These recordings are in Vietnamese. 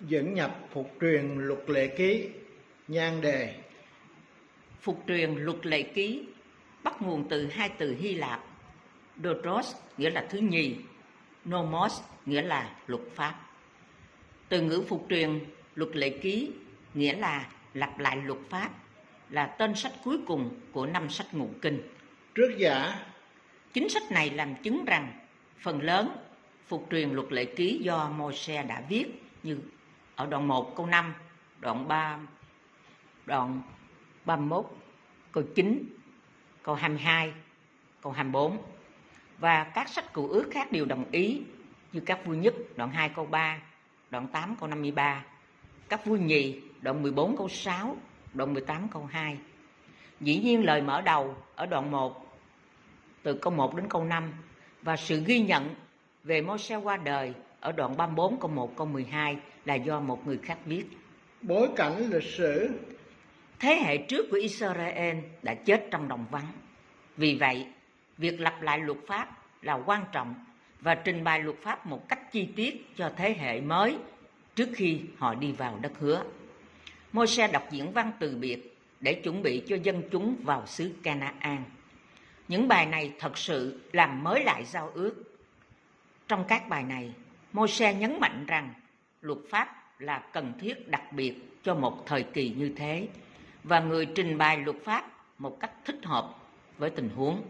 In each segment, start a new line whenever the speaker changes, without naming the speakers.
Dẫn nhập phục truyền luật lệ ký. Nhan đề:
Phục truyền luật lệ ký bắt nguồn từ hai từ Hy Lạp, Dodros nghĩa là thứ nhì, nomos nghĩa là luật pháp. Từ ngữ phục truyền luật lệ ký nghĩa là lặp lại luật pháp, là tên sách cuối cùng của 5 sách ngũ kinh.
Trước giả:
Chính sách này làm chứng rằng phần lớn phục truyền luật lệ ký do Môi-se đã viết, như ở đoạn 1 câu 5, đoạn 3, đoạn 31, câu 9, câu 22, câu 24. Và các sách cựu ước khác đều đồng ý, như các vua nhất đoạn 2 câu 3, đoạn 8 câu 53, các vua nhì đoạn 14 câu 6, đoạn 18 câu 2. Dĩ nhiên lời mở đầu ở đoạn 1 từ câu 1 đến câu 5 và sự ghi nhận về Môi-se qua đời ở đoạn 34 câu 1 câu 12 là do một người khác viết.
Bối cảnh lịch sử:
Thế hệ trước của Israel đã chết trong đồng vắng. Vì vậy, việc lặp lại luật pháp là quan trọng và trình bày luật pháp một cách chi tiết cho thế hệ mới trước khi họ đi vào đất hứa. Môi-se đọc diễn văn từ biệt để chuẩn bị cho dân chúng vào xứ Canaan. Những bài này thật sự làm mới lại giao ước. Trong các bài này, Môi-se nhấn mạnh rằng luật pháp là cần thiết đặc biệt cho một thời kỳ như thế, và người trình bày luật pháp một cách thích hợp với tình huống.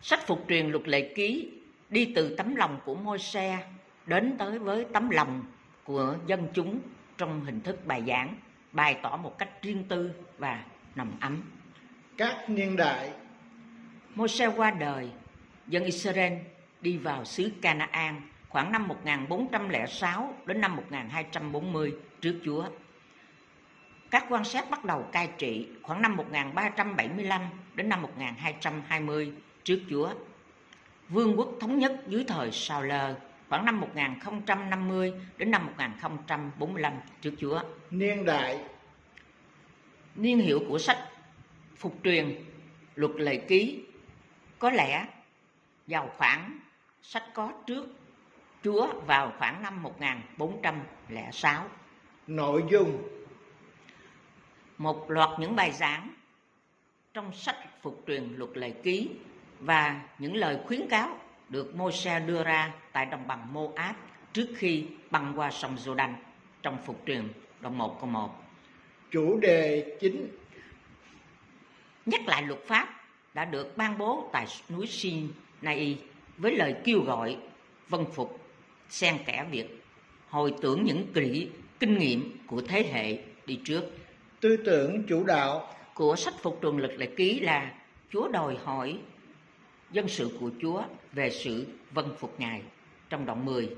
Sách phục truyền luật lệ ký đi từ tấm lòng của Môi-se đến tới với tấm lòng của dân chúng trong hình thức bài giảng, bày tỏ một cách riêng tư và nồng ấm.
Các niên đại:
Môi-se qua đời, dân Israel đi vào xứ Canaan khoảng năm 1406 đến năm 1240 trước Chúa. Các quan sát bắt đầu cai trị khoảng năm 1375 đến năm 1220 trước Chúa. Vương quốc thống nhất dưới thời Sao-lơ khoảng năm 1050 đến năm 1045 trước Chúa.
Niên đại:
Niên hiệu của sách phục truyền luật lệ ký có lẽ vào khoảng sách có trước Chúa vào khoảng năm 1406.
Nội dung:
Một loạt những bài giảng trong sách phục truyền luật lệ ký và những lời khuyến cáo được Môi-se đưa ra tại đồng bằng Mô-áp trước khi băng qua sông Giô-đanh trong phục truyền đoạn 1 câu 1.
Chủ đề chính:
Nhắc lại luật pháp đã được ban bố tại núi Sinai với lời kêu gọi vâng phục, xen kẽ việc hồi tưởng những kinh nghiệm của thế hệ đi trước.
Tư tưởng chủ đạo
Của sách phục truyền luật lệ ký là Chúa đòi hỏi dân sự của Chúa về sự vâng phục Ngài trong đoạn 10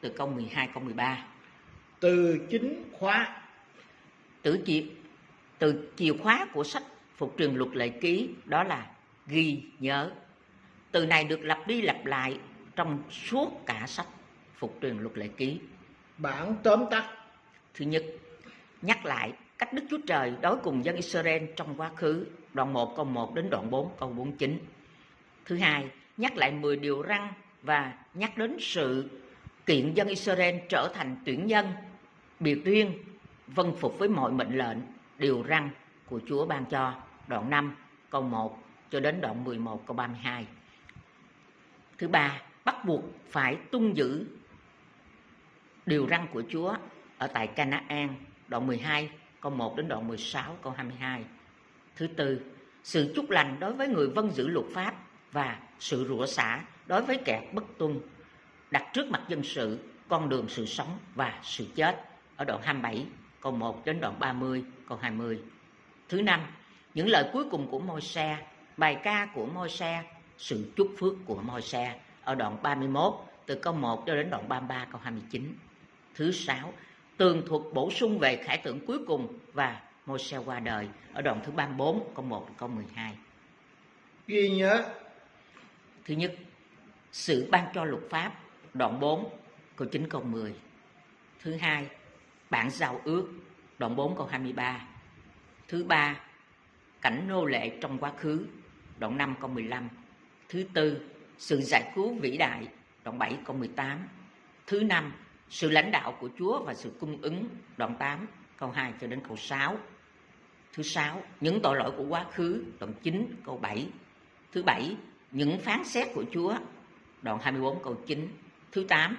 từ câu 12 câu 13.
Từ chính khóa:
Từ chìa khóa của sách phục truyền luật lệ ký đó là ghi nhớ. Từ này được lặp đi lặp lại trong suốt cả sách phục truyền luật lệ ký.
Bản tóm tắt:
Thứ nhất, nhắc lại cách Đức Chúa Trời đối cùng dân Israel trong quá khứ, đoạn 1 câu 1 đến đoạn 4 câu 49. Thứ hai, nhắc lại 10 điều răn và nhắc đến sự kiện dân Israel trở thành tuyển nhân, biệt riêng, vâng phục với mọi mệnh lệnh, điều răn của Chúa ban cho, đoạn 5 câu 1 cho đến đoạn 11 câu 32. Thứ ba, bắt buộc phải tuân giữ điều răn của Chúa ở tại Canaan, đoạn 12 câu 1 đến đoạn 16 câu 22. Thứ tư, sự chúc lành đối với người vâng giữ luật pháp và sự rủa xả đối với kẻ bất tuân, đặt trước mặt dân sự con đường sự sống và sự chết ở đoạn 27 câu 1 đến đoạn 30 câu 20. Thứ năm, những lời cuối cùng của Môi-se, bài ca của Môi-se, sự chúc phước của Môi-se ở đoạn 31 từ câu 1 cho đến đoạn 33 câu 29. Thứ sáu, tường thuật bổ sung về khải tượng cuối cùng và Môi-se qua đời ở đoạn thứ 34 câu 1 câu 12.
Ghi nhớ:
Thứ nhất, sự ban cho luật pháp, đoạn 4 câu 9 câu 10. Thứ hai, bản giao ước, đoạn 4 câu 23. Thứ ba, cảnh nô lệ trong quá khứ, đoạn 5 câu 15. Thứ tư, sự giải cứu vĩ đại, đoạn 7 câu 18. Thứ năm, Sự lãnh đạo của Chúa và sự cung ứng, đoạn 8, câu 2 cho đến câu 6. Thứ 6, những tội lỗi của quá khứ, đoạn 9, câu 7. Thứ 7, những phán xét của Chúa, đoạn 24, câu 9. Thứ 8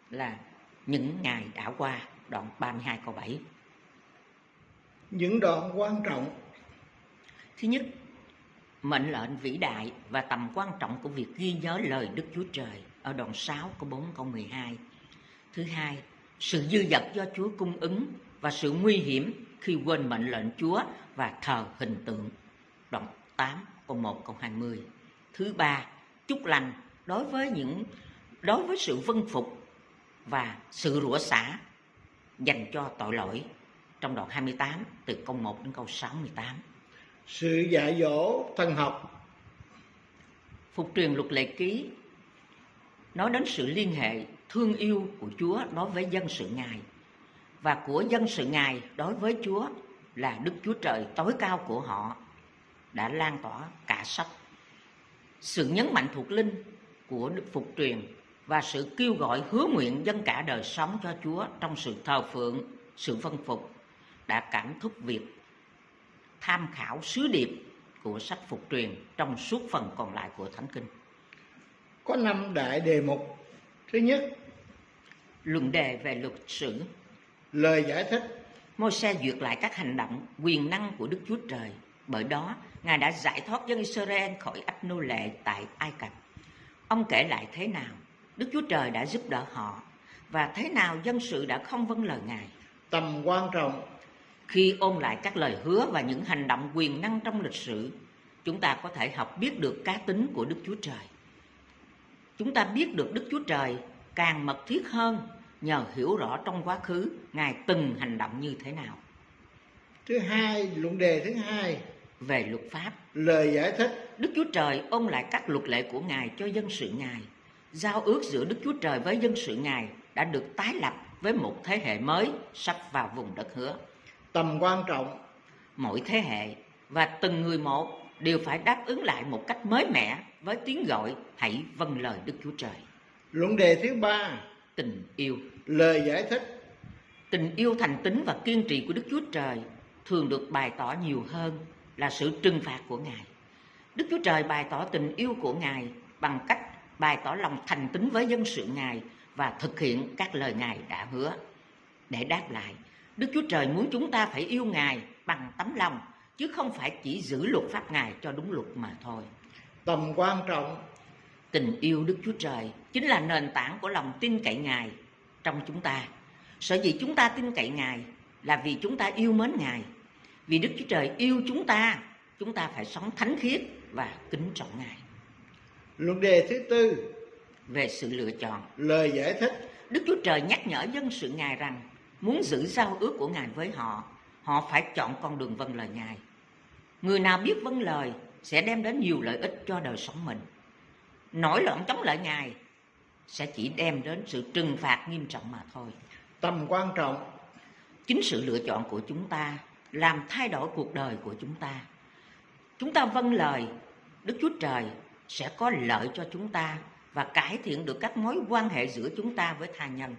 là những ngày đã qua, đoạn 32, câu 7.
Những đoạn quan trọng.
Thứ nhất, mệnh lệnh vĩ đại và tầm quan trọng của việc ghi nhớ lời Đức Chúa Trời ở đoạn 6, câu 4, câu 12. Thứ hai, sự dư dật do Chúa cung ứng và sự nguy hiểm khi quên mệnh lệnh Chúa và thờ hình tượng, đoạn 8, câu 1, câu 20. Thứ ba, chúc lành đối với sự vâng phục và sự rủa xả dành cho tội lỗi, trong đoạn 28 từ câu 1 đến câu 68.
Sự dạy dỗ thần học.
Phục truyền luật lệ ký nói đến sự liên hệ thương yêu của Chúa đối với dân sự Ngài và của dân sự Ngài đối với Chúa là Đức Chúa Trời tối cao của họ, đã lan tỏa cả sách. Sự nhấn mạnh thuộc linh của Đức Phục truyền và sự kêu gọi hứa nguyện dâng cả đời sống cho Chúa trong sự thờ phượng, sự vâng phục đã cảm thúc việc tham khảo sứ điệp của sách Phục truyền trong suốt phần còn lại của Thánh Kinh.
Có 5 đại đề mục. Thứ nhất,
luận đề về luật sử.
Lời giải thích.
Môi-se duyệt lại các hành động quyền năng của Đức Chúa Trời, bởi đó Ngài đã giải thoát dân Israel khỏi ách nô lệ tại Ai Cập. Ông kể lại thế nào Đức Chúa Trời đã giúp đỡ họ và thế nào dân sự đã không vâng lời Ngài.
Tầm quan trọng.
Khi ôn lại các lời hứa và những hành động quyền năng trong lịch sử, chúng ta có thể học biết được cá tính của Đức Chúa Trời. Chúng ta biết được Đức Chúa Trời càng mật thiết hơn nhờ hiểu rõ trong quá khứ Ngài từng hành động như thế nào.
Thứ hai, luận đề thứ hai
về luật pháp.
Lời giải thích.
Đức Chúa Trời ôn lại các luật lệ của Ngài cho dân sự Ngài. Giao ước giữa Đức Chúa Trời với dân sự Ngài đã được tái lập với một thế hệ mới sắp vào vùng đất hứa.
Tầm quan trọng.
Mỗi thế hệ và từng người một đều phải đáp ứng lại một cách mới mẻ với tiếng gọi hãy vâng lời Đức Chúa Trời.
Luận đề thứ ba,
tình yêu.
Lời giải thích.
Tình yêu thành tín và kiên trì của Đức Chúa Trời thường được bày tỏ nhiều hơn là sự trừng phạt của Ngài. Đức Chúa Trời bày tỏ tình yêu của Ngài bằng cách bày tỏ lòng thành tín với dân sự Ngài và thực hiện các lời Ngài đã hứa. Để đáp lại, Đức Chúa Trời muốn chúng ta phải yêu Ngài bằng tấm lòng, chứ không phải chỉ giữ luật pháp Ngài cho đúng luật mà thôi.
Tầm quan trọng.
Tình yêu Đức Chúa Trời chính là nền tảng của lòng tin cậy Ngài trong chúng ta. Sở dĩ chúng ta tin cậy Ngài là vì chúng ta yêu mến Ngài. Vì Đức Chúa Trời yêu chúng ta phải sống thánh khiết và kính trọng Ngài.
Luận đề thứ tư,
về sự lựa chọn.
Lời giải thích.
Đức Chúa Trời nhắc nhở dân sự Ngài rằng muốn giữ giao ước của Ngài với họ, họ phải chọn con đường vâng lời Ngài. Người nào biết vâng lời sẽ đem đến nhiều lợi ích cho đời sống mình. Nổi loạn chống lại Ngài sẽ chỉ đem đến sự trừng phạt nghiêm trọng mà thôi.
Tầm quan trọng.
Chính sự lựa chọn của chúng ta làm thay đổi cuộc đời của chúng ta. Chúng ta vâng lời Đức Chúa Trời sẽ có lợi cho chúng ta và cải thiện được các mối quan hệ giữa chúng ta với tha nhân.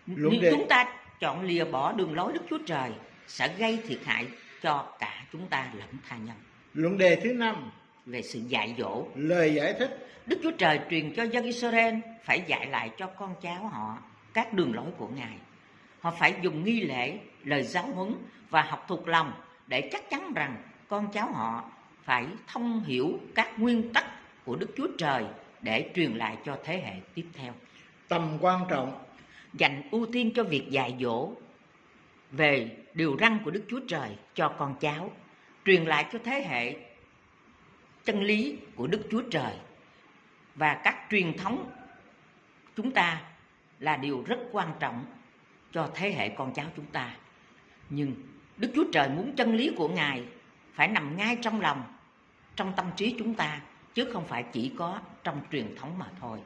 Nếu chúng ta chọn lìa bỏ đường lối Đức Chúa Trời sẽ gây thiệt hại cho cả chúng ta lẫn tha nhân.
Luận đề thứ năm,
về sự dạy dỗ.
Lời giải thích.
Đức Chúa Trời truyền cho dân Israel phải dạy lại cho con cháu họ các đường lối của Ngài. Họ phải dùng nghi lễ, lời giáo huấn và học thuộc lòng để chắc chắn rằng con cháu họ phải thông hiểu các nguyên tắc của Đức Chúa Trời để truyền lại cho thế hệ tiếp theo.
Tầm quan trọng.
Dành ưu tiên cho việc dạy dỗ về điều răn của Đức Chúa Trời cho con cháu, truyền lại cho thế hệ chân lý của Đức Chúa Trời và các truyền thống chúng ta là điều rất quan trọng cho thế hệ con cháu chúng ta. Nhưng Đức Chúa Trời muốn chân lý của Ngài phải nằm ngay trong lòng, trong tâm trí chúng ta, chứ không phải chỉ có trong truyền thống mà thôi.